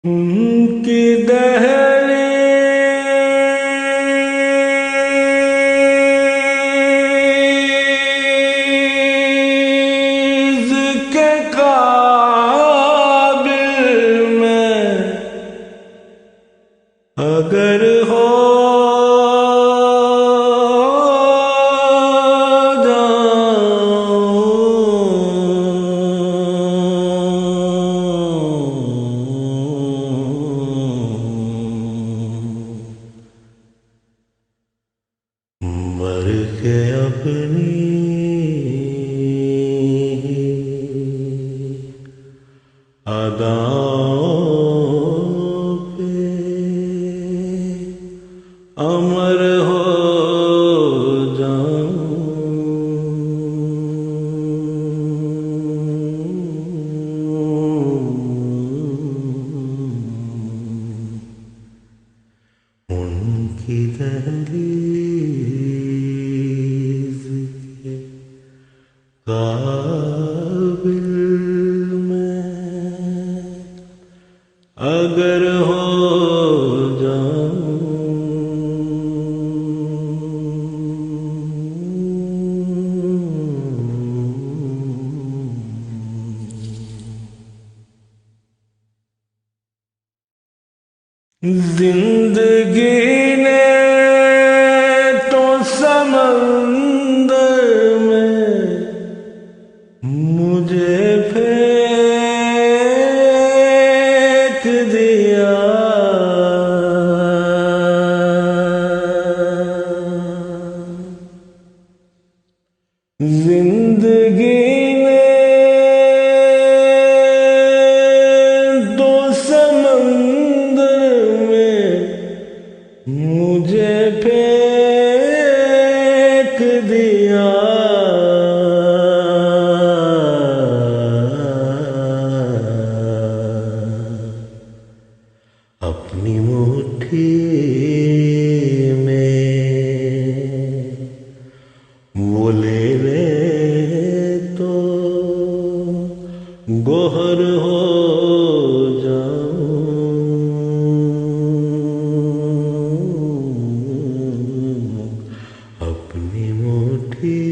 ان کی دہلیز کے قابل میں اگر ہو مر کے اپنی اداؤں پہ امر ہو جاؤں، ان کی دہلیز کے قابل میں اگر ہو جاؤں، زندگی نے تو سمندر میں مجھے پھینک دیا، زندگی نے تو سمندر میں مجھے پھینک دیا، اپنی مٹھی میں وہ لے لے تو گوہر ہو جاؤں، اپنی مٹھی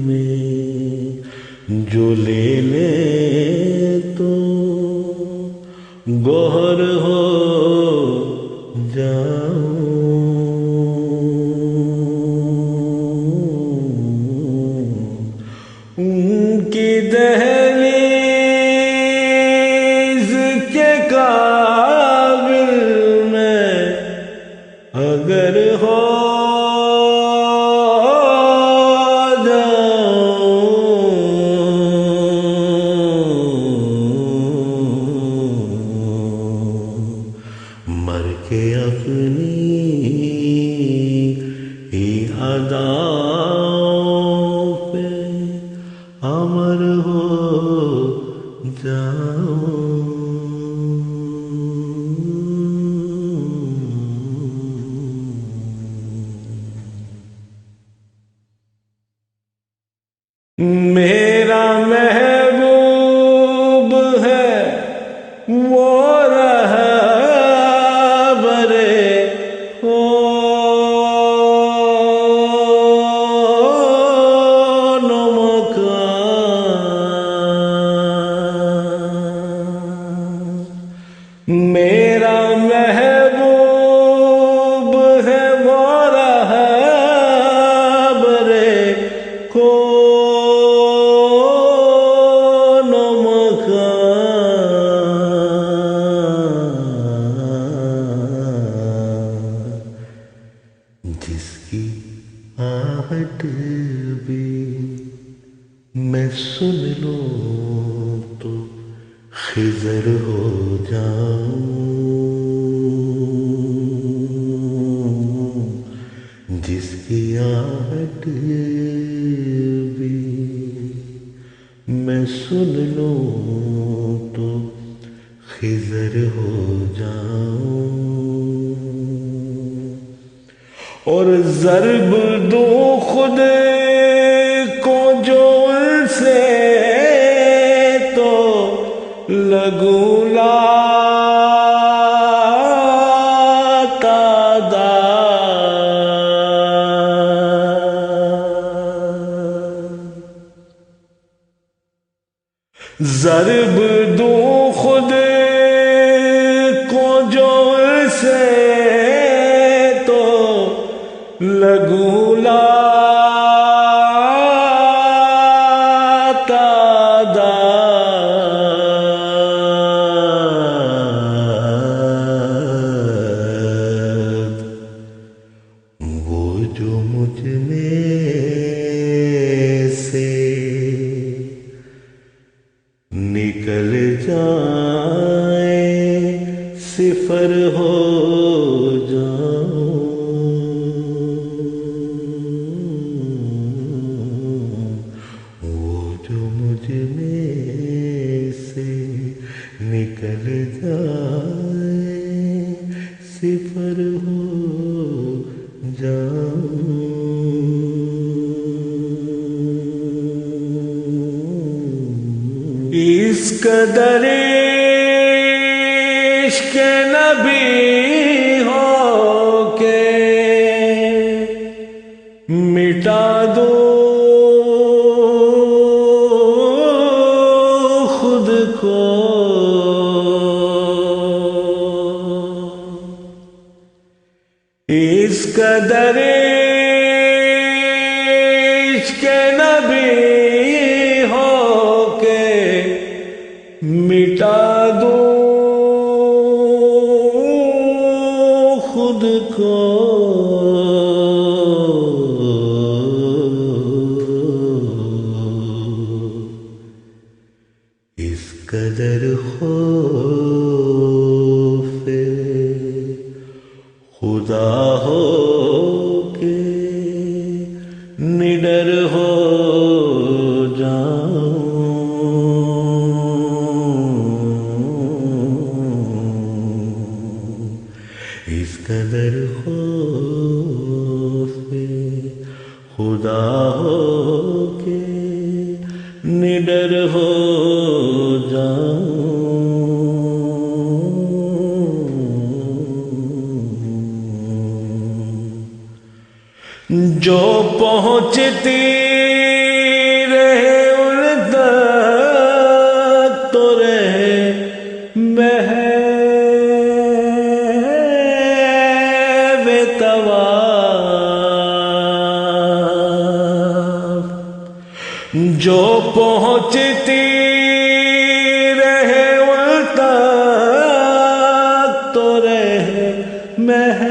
میں جو لے لے تو گوہر ہو جاؤں، ان کی دہلیز کے قابل میں اگر ہو مر کے اپنی ہی اداؤں پہ امر ہو جاؤں، میرا محبوب ہے وہ رہبرے کون و مکان، میرا محبوب ہے وہ رہبرے کون و مکان، جس کی آہٹ بھی میں سن لوں تو خضر ہو جاؤں، جس کی آہٹ بھی میں سن لوں تو خضر ہو جاؤں، اور ضرب دوں خود کو جو ان سے تو لگوں لا ضرب دوں خود کو جو سے تو لگوں جو مجھ میں سے نکل جائے صفر ہو جاؤں، وہ جو مجھ میں سے نکل جائے صفر ہو اس قدر عشق نبی ہو کے مٹا دو خود کو، اس قدر عشق نبی ہو کے مٹا دو خود کو، اس قدر خوف خدا ہو کے نڈر ہو جاؤں، اس قدر خوف خدا ہو کے نڈر ہو جاؤں، جو پہنچتی رہے ان تک تو رہے محو طواف، جو پہنچتی رہے ان تک تو رہے محو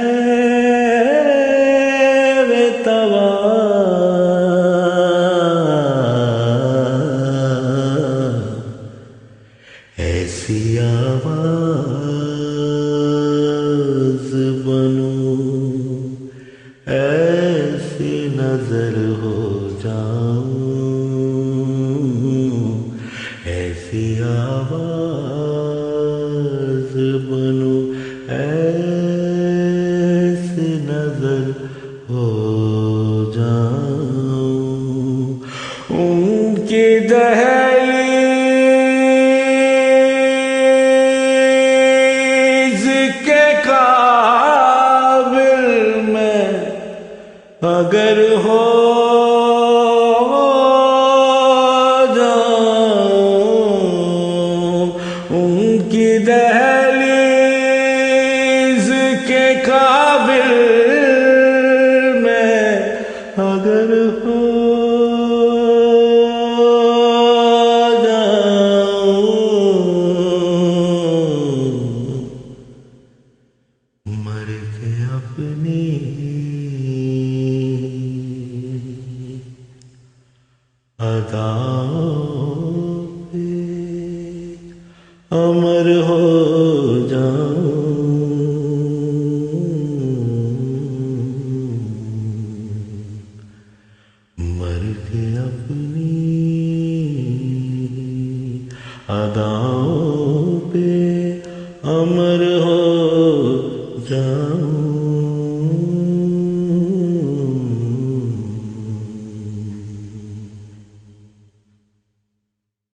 ایسی آواز بنوں، ایسی نظر ہو جاؤں، ایسی آواز بنوں، ایسی نظر ہو جاؤں، ان کی دہلیز کے قابل میں اگر ہو جاؤں، ان کی دہلیز کے قابل میں اگر ہو مر کے اپنی اداؤں پہ امر ہو جاؤں، مر کے اپنی اداؤں پہ امر